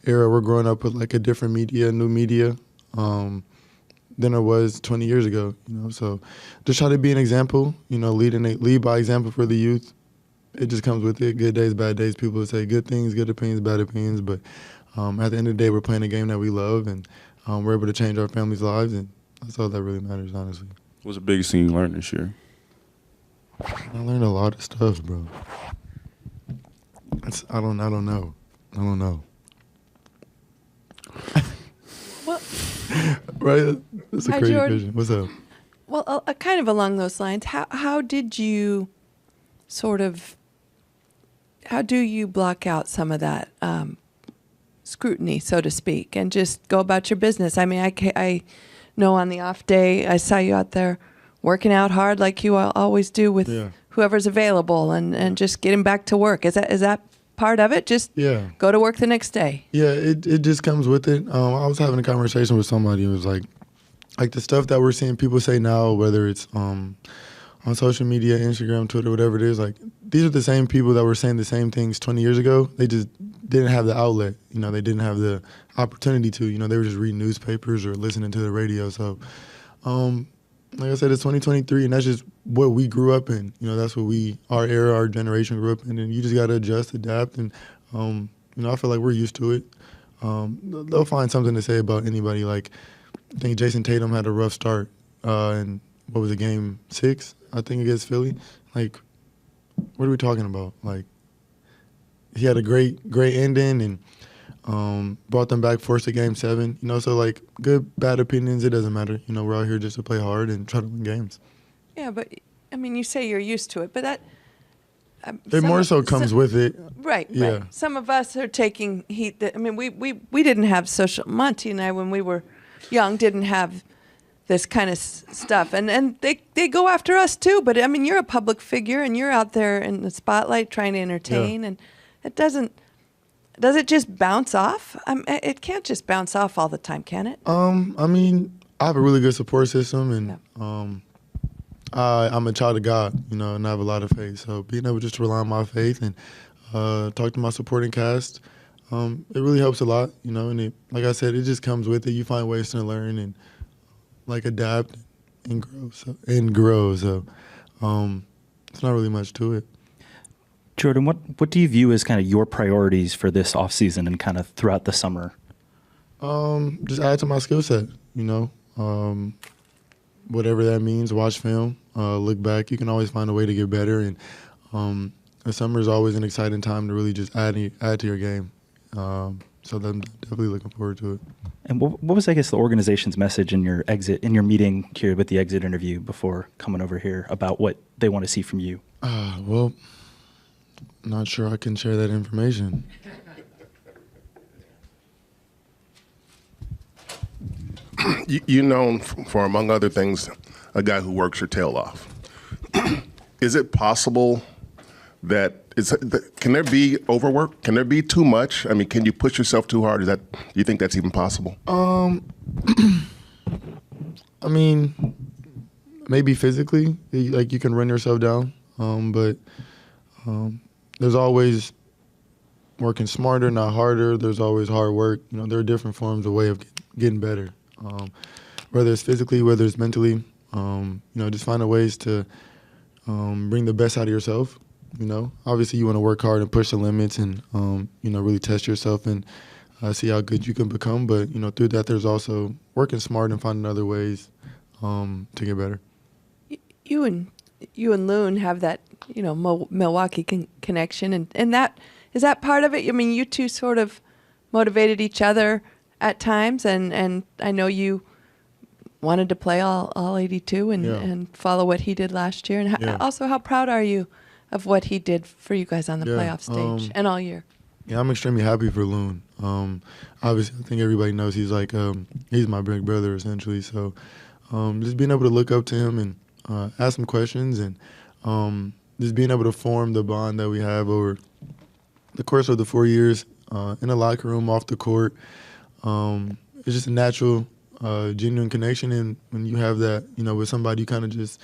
era, we're growing up with like a different media, new media, than it was 20 years ago. So just try to be an example. Lead by example for the youth, it just comes with it. Good days, bad days. People say good things, good opinions, bad opinions. But at the end of the day, we're playing a game that we love, and we're able to change our families' lives, and that's all that really matters, honestly. What's the biggest thing you learned this year? I learned a lot of stuff, bro. I don't know. Well, Right? That's a Hi, crazy Jordan. question. What's up? Well, kind of along those lines, how did you how do you block out some of that scrutiny, so to speak, and just go about your business? I mean, I know on the off day, I saw you out there working out hard like you always do with whoever's available and just getting back to work. Is that part of it? Just go to work the next day? Yeah, it just comes with it. I was having a conversation with somebody who was like the stuff that we're seeing people say now, whether it's on social media, Instagram, Twitter, whatever it is, like these are the same people that were saying the same things 20 years ago. They just didn't have the outlet. They didn't have the opportunity to. They were just reading newspapers or listening to the radio. So, like I said, it's 2023, and that's just what we grew up in. That's what our era, our generation grew up in, and you just got to adjust, adapt, and I feel like we're used to it. They'll find something to say about anybody. Like, I think Jason Tatum had a rough start, and what was it, game 6, I think, against Philly? Like, what are we talking about? Like, he had a great ending and brought them back, forced a game 7. So, like, good, bad opinions, it doesn't matter. We're out here just to play hard and try to win games. Yeah, but, I mean, you say you're used to it, but that... it more so comes with it. Right, yeah. Right. Some of us are taking heat. I mean, we didn't have Monty and I, when we were young, didn't have this kind of stuff. And they go after us too. But, I mean, you're a public figure and you're out there in the spotlight trying to entertain. And it doesn't... Does it just bounce off? It can't just bounce off all the time, can it? I mean, I have a really good support system, and I'm a child of God, and I have a lot of faith. So being able just to rely on my faith and talk to my supporting cast, it really helps a lot, and like I said, it just comes with it. You find ways to learn and like adapt and grow. So it's not really much to it. Jordan, what do you view as kind of your priorities for this offseason and kind of throughout the summer? Just add to my skill set, whatever that means. Watch film, look back. You can always find a way to get better, and the summer is always an exciting time to really just add to your game. So I'm definitely looking forward to it. And what was, I guess, the organization's message in your meeting here with the exit interview before coming over here about what they want to see from you? Well, not sure I can share that information. You're known for, among other things, a guy who works your tail off. Is it possible that can there be overwork? Can there be too much? I mean, can you push yourself too hard? Do you think that's even possible? I mean, maybe physically, like you can run yourself down, but there's always working smarter, not harder. There's always hard work. There are different forms of way of getting better, whether it's physically, whether it's mentally. Just finding ways to bring the best out of yourself. Obviously you want to work hard and push the limits and really test yourself and see how good you can become. But through that, there's also working smart and finding other ways to get better. You and Loon have that Milwaukee connection, and that is that part of it. I mean, you two sort of motivated each other at times, and I know you wanted to play all 82 and follow what he did last year. And also, how proud are you of what he did for you guys on the playoff stage and all year? Yeah, I'm extremely happy for Loon. Obviously, I think everybody knows he's like he's my big brother essentially. So just being able to look up to him and ask him questions and just being able to form the bond that we have over the course of the 4 years in the locker room, off the court. It's just a natural, genuine connection. And when you have that, with somebody, you kind of just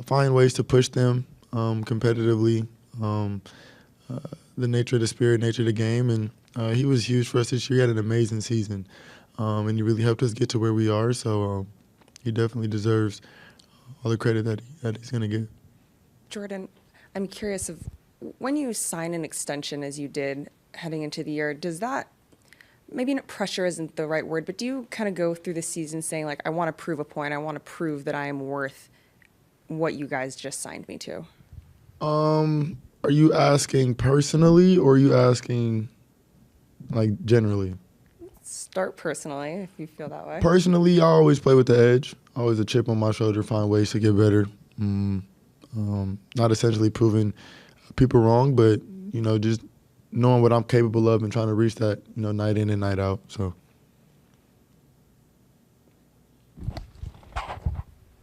find ways to push them competitively, the nature of the spirit, nature of the game. And he was huge for us this year. He had an amazing season. And he really helped us get to where we are. So he definitely deserves all the credit that he's going to get. Jordan, I'm curious of when you sign an extension as you did heading into the year, does that, maybe not pressure isn't the right word, but do you kind of go through the season saying, like, I want to prove a point, I want to prove that I am worth what you guys just signed me to? Are you asking personally or are you asking, like, generally? Start personally, if you feel that way. Personally, I always play with the edge. Always a chip on my shoulder, find ways to get better. Not essentially proving people wrong, but, you know, just knowing what I'm capable of and trying to reach that, you know, night in and night out. So.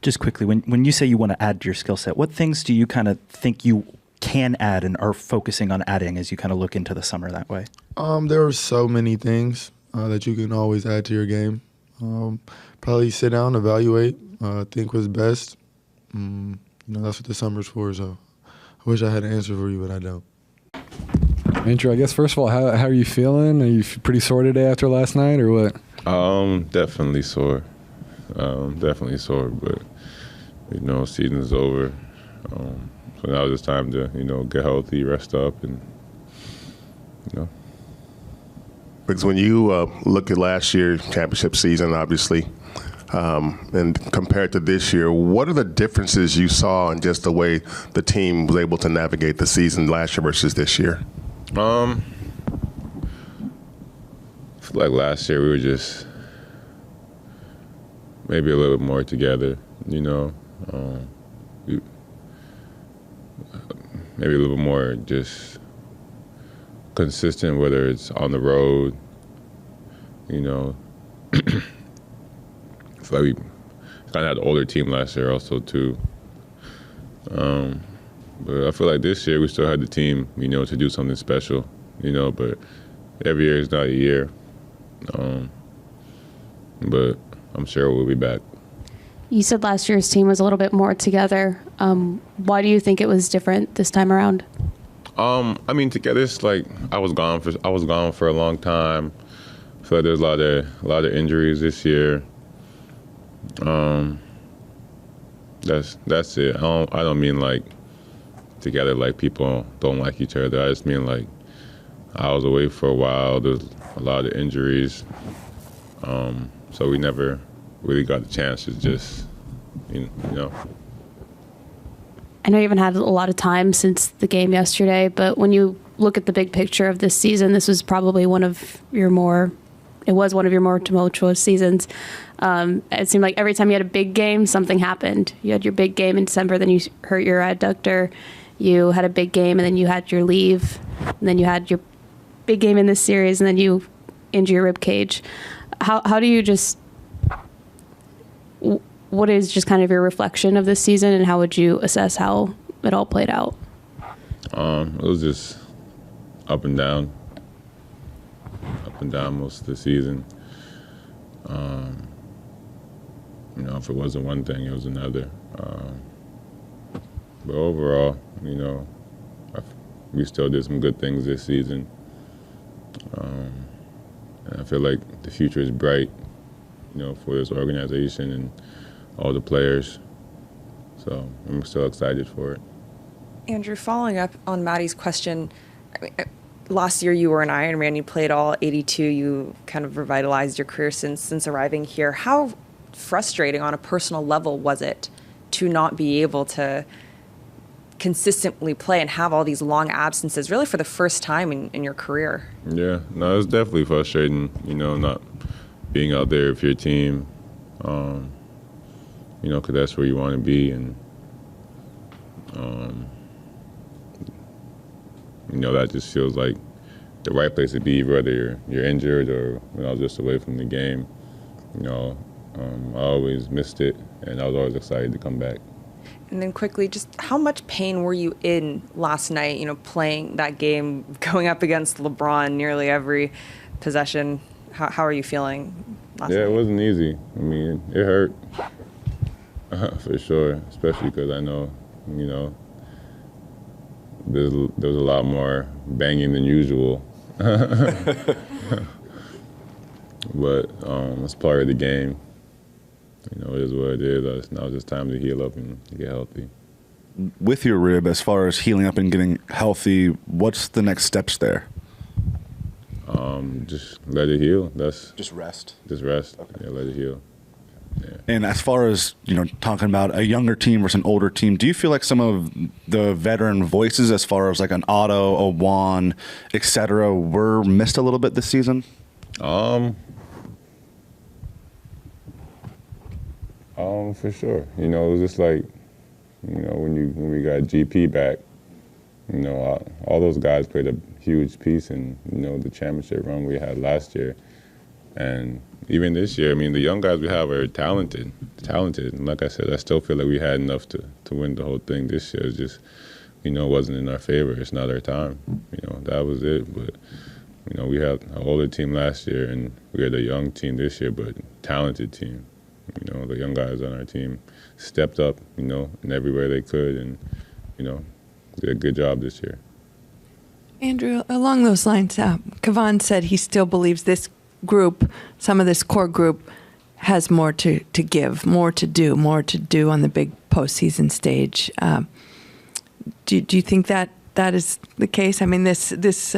Just quickly, when you say you want to add to your skill set, what things do you kind of think you can add and are focusing on adding as you kind of look into the summer that way? There are so many things that you can always add to your game. Probably sit down, evaluate, think what's best. You know, that's what the summer's for. So I wish I had an answer for you, but I don't. Andrew, I guess first of all, how are you feeling? Are you pretty sore today after last night, or what? Definitely sore. Definitely sore, but you know, season's over. So now it's time to, you know, get healthy, rest up, and you know. Because when you look at last year's championship season, obviously, and compared to this year, what are the differences you saw in just the way the team was able to navigate the season last year versus this year? I feel like last year we were just maybe a little bit more together, you know. Maybe a little bit more just consistent, whether it's on the road, you know. I feel like we kind of had an older team last year also too. But I feel like this year we still had the team, you know, to do something special, you know, but every year is not a year. But I'm sure we'll be back. You said last year's team was a little bit more together. Why do you think it was different this time around? I mean, together, it's like I was gone for a long time. I feel like there's a lot of injuries this year. That's it. I don't mean like together like people don't like each other. I just mean like I was away for a while. There's a lot of injuries, so we never really got the chance to just, you know. I know you haven't had a lot of time since the game yesterday, but when you look at the big picture of this season, this was probably one of your more tumultuous seasons. It seemed like every time you had a big game, something happened. You had your big game in December, then you hurt your adductor. You had a big game, and then you had your leave. And then you had your big game in this series, and then you injure your rib cage. How do you just... What is just kind of your reflection of this season, and how would you assess how it all played out? It was just up and down most of the season. You know, if it wasn't one thing, it was another. But overall, you know, we still did some good things this season. And I feel like the future is bright, you know, for this organization and all the players. So I'm still excited for it. Andrew, following up on Maddie's question, I mean, last year you were an Ironman. You played all 82. You kind of revitalized your career since arriving here. How frustrating on a personal level was it to not be able to consistently play and have all these long absences, really for the first time in your career? Yeah, no, it's definitely frustrating, you know, not being out there with your team, you know, because that's where you want to be. And, you know, that just feels like the right place to be, whether you're injured or, you know, just away from the game. You know, I always missed it, and I was always excited to come back. And then quickly, just how much pain were you in last night, you know, playing that game, going up against LeBron nearly every possession? How are you feeling last night? Yeah, it wasn't easy. I mean, it hurt, for sure, especially because I know, you know, there was a lot more banging than usual. But it's part of the game. You know, it is what it is. Now it's just time to heal up and get healthy. with your rib, as far as healing up and getting healthy, what's the next steps there? Just let it heal. Just rest. Just rest. Okay. Yeah, let it heal. Yeah. And as far as, talking about a younger team versus an older team, do you feel like some of the veteran voices, as far as like an Otto, a Juan, et cetera, were missed a little bit this season? For sure. It was just like, when we got GP back, all those guys played a huge piece in, the championship run we had last year. And even this year, the young guys we have are talented. And like I said, I still feel like we had enough to win the whole thing this year. It's just, it wasn't in our favor. It's not our time. That was it. But, we had an older team last year, and we had a young team this year, but talented team. The young guys on our team stepped up, in every way they could, and, did a good job this year. Andrew, along those lines, Kavan said he still believes this group, some of this core group, has more to give, more to do on the big postseason stage. Do you think that is the case? This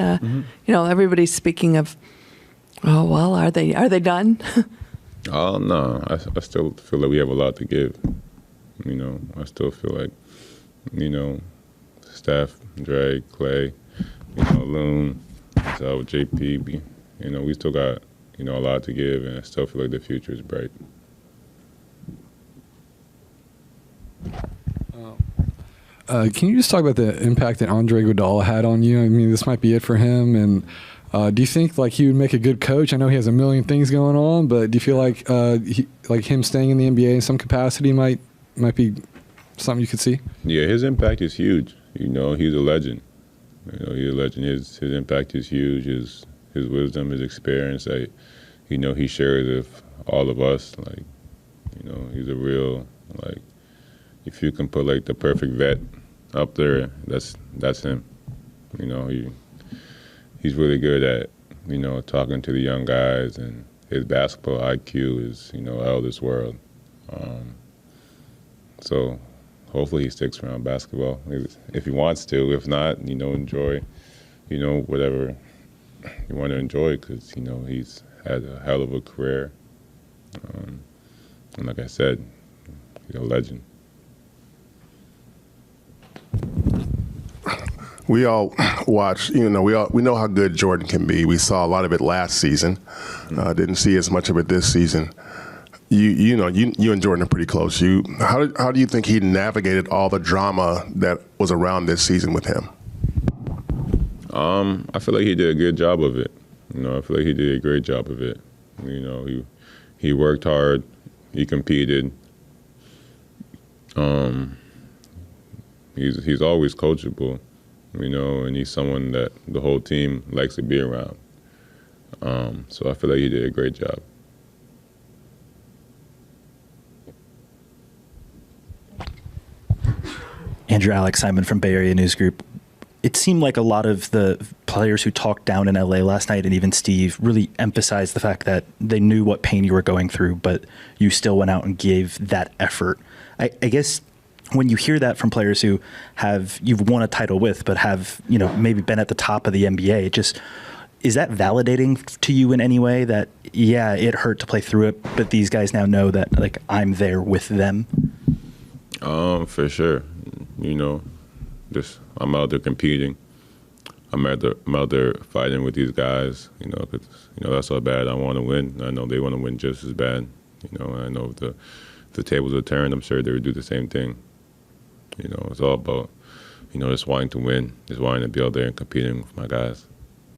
everybody's speaking of, oh well, are they done? Oh no, I still feel like we have a lot to give. I still feel like, Steph, Dre, Clay, Loon, so JP, we still got, a lot to give, and I still feel like the future is bright. Can you just talk about the impact that Andre Iguodala had on you? This might be it for him, and do you think like he would make a good coach? I know he has a million things going on, but do you feel like him staying in the NBA in some capacity might be something you could see? Yeah, his impact is huge. He's a legend. He's a legend. His impact is huge. His wisdom, his experience, he shares with all of us. He's a real, if you can put the perfect vet up there, that's him. He's really good at, talking to the young guys, and his basketball IQ is, out of this world. So hopefully he sticks around basketball if he wants to. If not, enjoy, whatever you want to enjoy, because, he's had a hell of a career. And like I said, he's a legend. We all watch, we know how good Jordan can be. We saw a lot of it last season. Didn't see as much of it this season. You and Jordan are pretty close. How do you think he navigated all the drama that was around this season with him? I feel like he did a good job of it. I feel like he did a great job of it. He worked hard. He competed. He's always coachable, and he's someone that the whole team likes to be around. So I feel like he did a great job. Andrew, Alex Simon from Bay Area News Group. It seemed like a lot of the players who talked down in LA last night, and even Steve, really emphasized the fact that they knew what pain you were going through, but you still went out and gave that effort. I guess when you hear that from players who you've won a title with, but have, maybe been at the top of the NBA, is that validating to you in any way that, yeah, it hurt to play through it, but these guys now know that, I'm there with them? For sure. I'm out there competing. I'm out there fighting with these guys, because, that's how bad I want to win. I know they want to win just as bad, and I know if the tables are turned, I'm sure they would do the same thing. It's all about, just wanting to win, just wanting to be out there and competing with my guys.